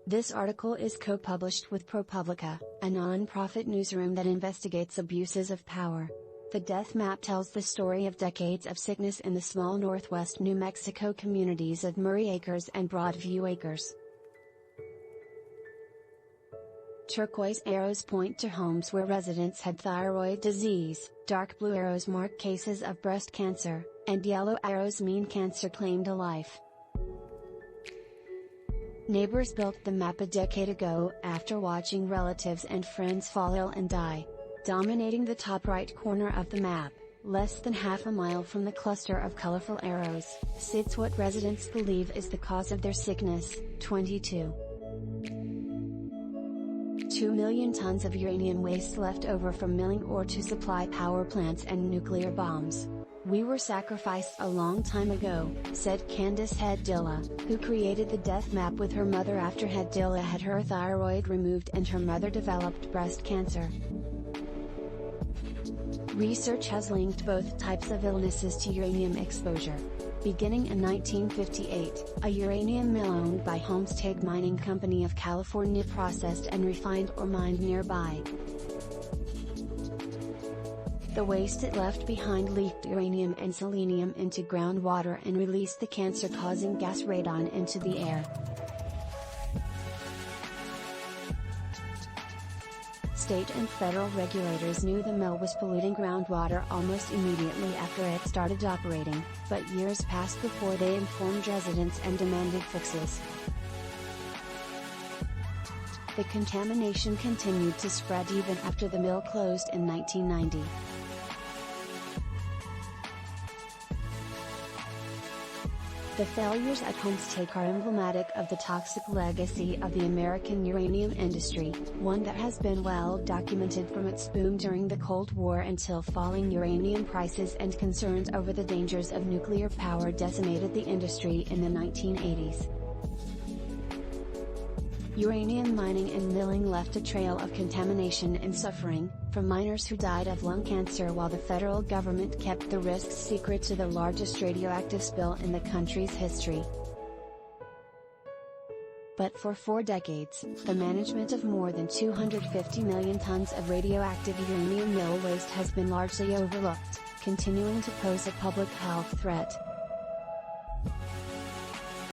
This article is co-published with ProPublica, a non-profit newsroom that investigates abuses of power. The death map tells the story of decades of sickness in the small northwest New Mexico communities of Murray Acres and Broadview Acres. Turquoise arrows point to homes where residents had thyroid disease, dark blue arrows mark cases of breast cancer, and yellow arrows mean cancer claimed a life. Neighbors built the map a decade ago after watching relatives and friends fall ill and die. Dominating the top right corner of the map, less than half a mile from the cluster of colorful arrows, sits what residents believe is the cause of their sickness: 22. 2 million tons of uranium waste left over from milling ore to supply power plants and nuclear bombs. "We were sacrificed a long time ago," said Candace Head-Dylla, who created the death map with her mother after Head-Dylla had her thyroid removed and her mother developed breast cancer. Research has linked both types of illnesses to uranium exposure. Beginning in 1958, a uranium mill owned by Homestake Mining Co of California processed and refined or mined nearby. The waste it left behind leaked uranium and selenium into groundwater and released the cancer-causing gas radon into the air. State and federal regulators knew the mill was polluting groundwater almost immediately after it started operating, but years passed before they informed residents and demanded fixes. The contamination continued to spread even after the mill closed in 1990. The failures at Homestake are emblematic of the toxic legacy of the American uranium industry, one that has been well documented from its boom during the Cold War until falling uranium prices and concerns over the dangers of nuclear power decimated the industry in the 1980s. Uranium mining and milling left a trail of contamination and suffering, from miners who died of lung cancer while the federal government kept the risks secret to the largest radioactive spill in the country's history. But for 4 decades, the management of more than 250 million tons of radioactive uranium mill waste has been largely overlooked, continuing to pose a public health threat.